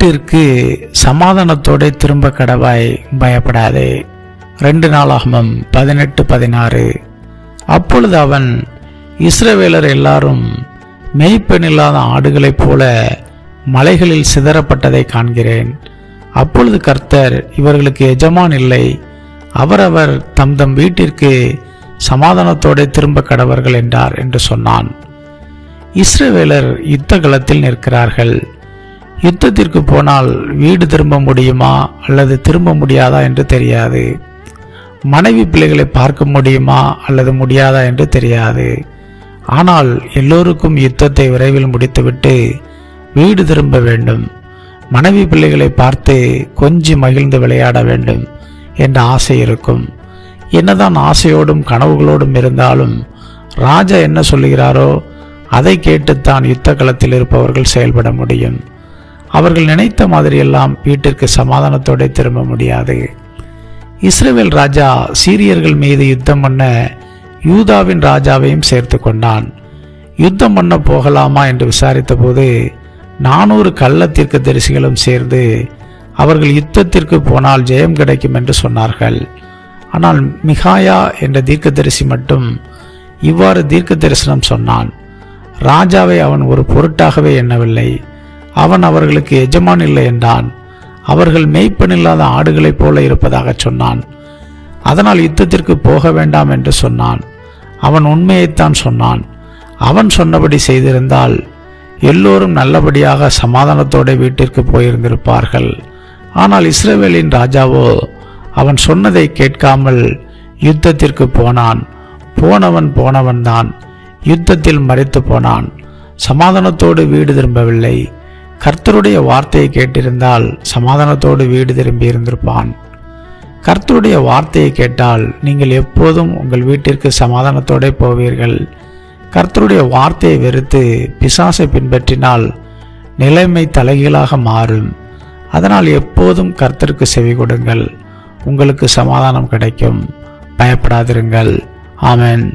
வீட்டிற்கு சமாதானத்தோடு திரும்ப கடவாய், பயப்படாதே. 2 நாளாகமம் 18:16. அப்பொழுது அவன், இஸ்ரவேலர் எல்லாரும் மேய்ப்பனில்லாத ஆடுகளைப் போல மலைகளில் சிதறப்பட்டதை காண்கிறேன். அப்பொழுது கர்த்தர், இவர்களுக்கு எஜமான் இல்லை, அவரவர் தம் தம் வீட்டிற்கு சமாதானத்தோடு திரும்ப கடவர்கள் என்றார் என்று சொன்னான். இஸ்ரவேலர் யுத்த களத்தில் நிற்கிறார்கள். யுத்தத்திற்கு போனால் வீடு திரும்ப முடியுமா அல்லது திரும்ப முடியாதா என்று தெரியாது. மனைவி பிள்ளைகளை பார்க்க முடியுமா அல்லது முடியாதா என்று தெரியாது. ஆனால் எல்லோருக்கும் யுத்தத்தை விரைவில் முடித்துவிட்டு வீடு திரும்ப வேண்டும், மனைவி பிள்ளைகளை பார்த்து கொஞ்சி மகிழ்ந்து விளையாட வேண்டும் என்ற ஆசை இருக்கும். என்னதான் ஆசையோடும் கனவுகளோடும் இருந்தாலும் ராஜா என்ன சொல்லுகிறாரோ அதை கேட்டுத்தான் யுத்த களத்தில் இருப்பவர்கள் செயல்பட முடியும். அவர்கள் நினைத்த மாதிரியெல்லாம் வீட்டிற்கு சமாதானத்தோடு திரும்ப முடியாது. இஸ்ரவேல் ராஜா சீரியர்கள் மீது யுத்தம் பண்ண யூதாவின் ராஜாவையும் சேர்த்து கொண்டான். யுத்தம் பண்ண போகலாமா என்று விசாரித்த போது 400 கள்ள தீர்க்கதரிசிகளும் சேர்ந்து அவர்கள் யுத்தத்திற்கு போனால் ஜெயம் கிடைக்கும் என்று சொன்னார்கள். ஆனால் மிகாயா என்ற தீர்க்கதரிசி மட்டும் இவ்வாறு தீர்க்க தரிசனம் சொன்னான். ராஜாவை அவன் ஒரு பொருட்டாகவே எண்ணவில்லை. அவன் அவர்களுக்கு எஜமான் இல்லை என்றான். அவர்கள் மேய்ப்பனில்லாத ஆடுகளைப் போல இருப்பதாக சொன்னான். அதனால் யுத்தத்திற்கு போக வேண்டாம் என்று சொன்னான். அவன் உண்மையைத்தான் சொன்னான். அவன் சொன்னபடி செய்திருந்தால் எல்லோரும் நல்லபடியாக சமாதானத்தோடு வீட்டிற்கு போயிருந்திருப்பார்கள். ஆனால் இஸ்ரவேலின் ராஜாவோ அவன் சொன்னதை கேட்காமல் யுத்தத்திற்கு போனான். போனவன்தான் யுத்தத்தில் மரித்து போனான். சமாதானத்தோடு வீடு திரும்பவில்லை. கர்த்தருடைய வார்த்தையை கேட்டிருந்தால் சமாதானத்தோடு வீடு திரும்பி இருந்திருப்பான். கர்த்தருடைய வார்த்தையை கேட்டால் நீங்கள் எப்போதும் உங்கள் வீட்டிற்கு சமாதானத்தோடு போவீர்கள். கர்த்தருடைய வார்த்தையை வெறுத்து பிசாசை பின்பற்றினால் நிலைமை தலைகீழாக மாறும். அதனால் எப்போதும் கர்த்தருக்கு செவி கொடுங்கள், உங்களுக்கு சமாதானம் கிடைக்கும். பயப்படாதிருங்கள். ஆமென்.